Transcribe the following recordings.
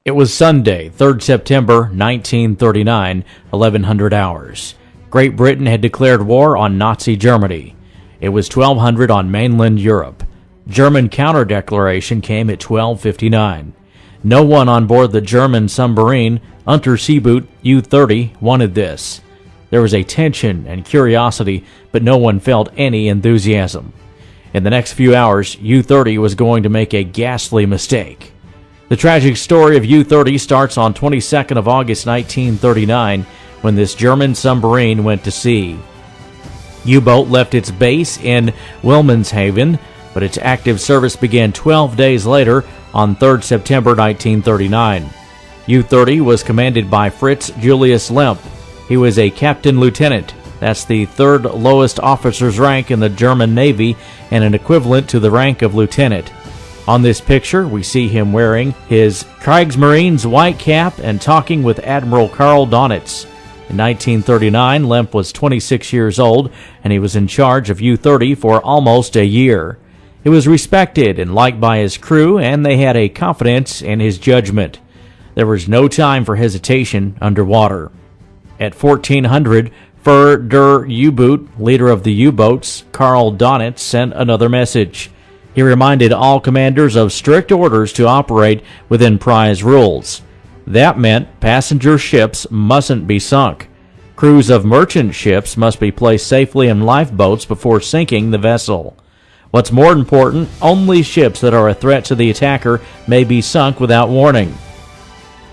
It was Sunday, 3rd September 1939, 1100 hours. Great Britain had declared war on Nazi Germany. It was 1200 on mainland Europe. German counter-declaration came at 12:59. No one on board the German submarine, Unterseeboot U-30, wanted this. There was a tension and curiosity, but no one felt any enthusiasm. In the next few hours, U-30 was going to make a ghastly mistake. The tragic story of U-30 starts on 22nd of August 1939 when this German submarine went to sea. U-boat left its base in Wilhelmshaven, but its active service began 12 days later on 3rd September 1939. U-30 was commanded by Fritz Julius Lemp. He was a captain lieutenant. That's the third lowest officer's rank in the German Navy and an equivalent to the rank of lieutenant. On this picture, we see him wearing his Kriegsmarine's white cap and talking with Admiral Karl Donitz. In 1939, Lemp was 26 years old, and he was in charge of U-30 for almost a year. He was respected and liked by his crew, and they had a confidence in his judgment. There was no time for hesitation underwater. At 1400, Fur der U-boot, leader of the U-boats, Karl Donitz, sent another message. He reminded all commanders of strict orders to operate within prize rules. That meant passenger ships mustn't be sunk. Crews of merchant ships must be placed safely in lifeboats before sinking the vessel. What's more important, only ships that are a threat to the attacker may be sunk without warning.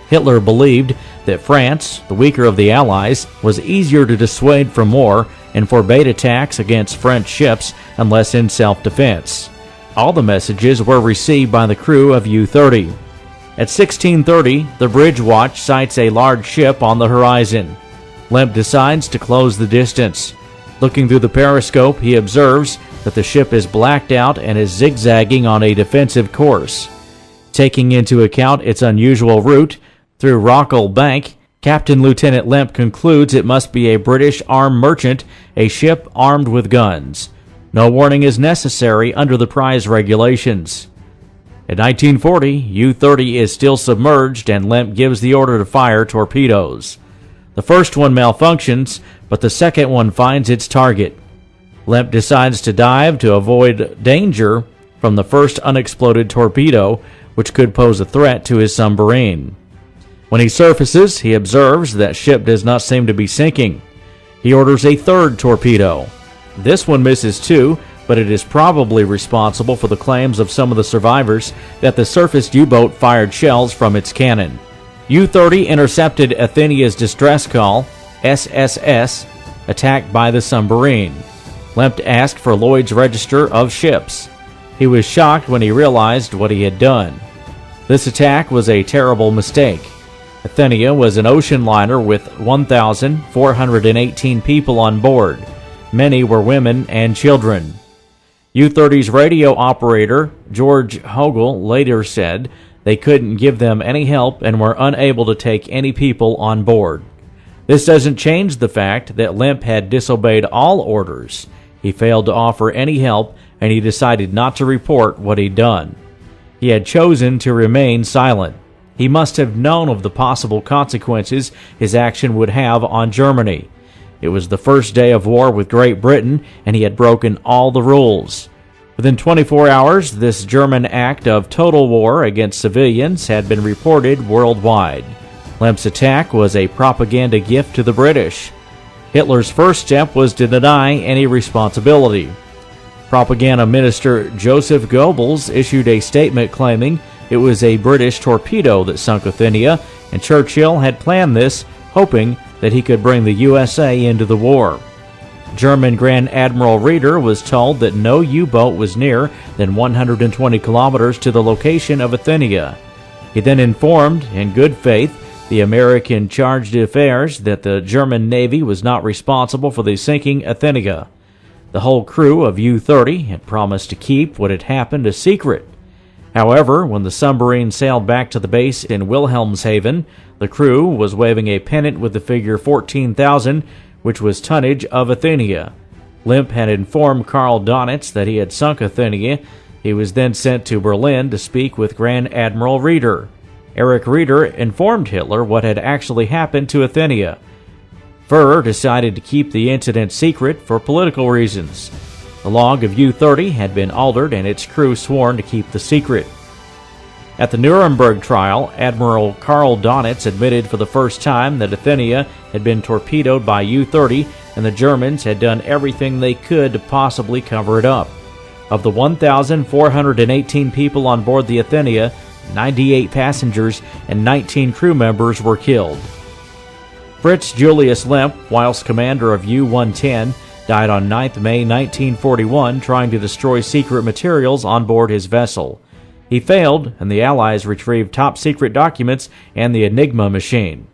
Hitler believed that France, the weaker of the Allies, was easier to dissuade from war and forbade attacks against French ships unless in self-defense. All the messages were received by the crew of U-30. At 16:30, the bridge watch sights a large ship on the horizon. Lemp decides to close the distance. Looking through the periscope, he observes that the ship is blacked out and is zigzagging on a defensive course. Taking into account its unusual route through Rockall Bank, Captain Lieutenant Lemp concludes it must be a British armed merchant, a ship armed with guns. No warning is necessary under the prize regulations. At 1940, U-30 is still submerged and Lemp gives the order to fire torpedoes. The first one malfunctions, but the second one finds its target. Lemp decides to dive to avoid danger from the first unexploded torpedo, which could pose a threat to his submarine. When he surfaces, he observes that ship does not seem to be sinking. He orders a third torpedo. This one misses too, but it is probably responsible for the claims of some of the survivors that the surfaced U-boat fired shells from its cannon. U-30 intercepted Athenia's distress call, SSS, attacked by the submarine. Lemp asked for Lloyd's Register of Ships. He was shocked when he realized what he had done. This attack was a terrible mistake. Athenia was an ocean liner with 1,418 people on board. Many were women and children. U-30's radio operator, George Hogel, later said they couldn't give them any help and were unable to take any people on board. This doesn't change the fact that Lemp had disobeyed all orders. He failed to offer any help, and he decided not to report what he'd done. He had chosen to remain silent. He must have known of the possible consequences his action would have on Germany. It was the first day of war with Great Britain, and he had broken all the rules. Within 24 hours, this German act of total war against civilians had been reported worldwide. Lemp's attack was a propaganda gift to the British. Hitler's first step was to deny any responsibility. Propaganda Minister Joseph Goebbels issued a statement claiming it was a British torpedo that sunk Athenia, and Churchill had planned this, hoping that he could bring the USA into the war. German Grand Admiral Reeder was told that no U-boat was nearer than 120 kilometers to the location of Athenia. He then informed, in good faith, the American charge d'affaires that the German Navy was not responsible for the sinking Athenia. The whole crew of U-30 had promised to keep what had happened a secret. However, when the submarine sailed back to the base in Wilhelmshaven, the crew was waving a pennant with the figure 14,000, which was tonnage of Athenia. Lemp had informed Karl Donitz that he had sunk Athenia. He was then sent to Berlin to speak with Grand Admiral Reeder. Erich Rieder informed Hitler what had actually happened to Athenia. Führer decided to keep the incident secret for political reasons. The log of U-30 had been altered and its crew sworn to keep the secret. At the Nuremberg trial, Admiral Karl Donitz admitted for the first time that Athenia had been torpedoed by U-30 and the Germans had done everything they could to possibly cover it up. Of the 1,418 people on board the Athenia, 98 passengers and 19 crew members were killed. Fritz Julius Lemp, whilst commander of U-110, died on 9 May 1941 trying to destroy secret materials on board his vessel. He failed, and the Allies retrieved top-secret documents and the Enigma machine.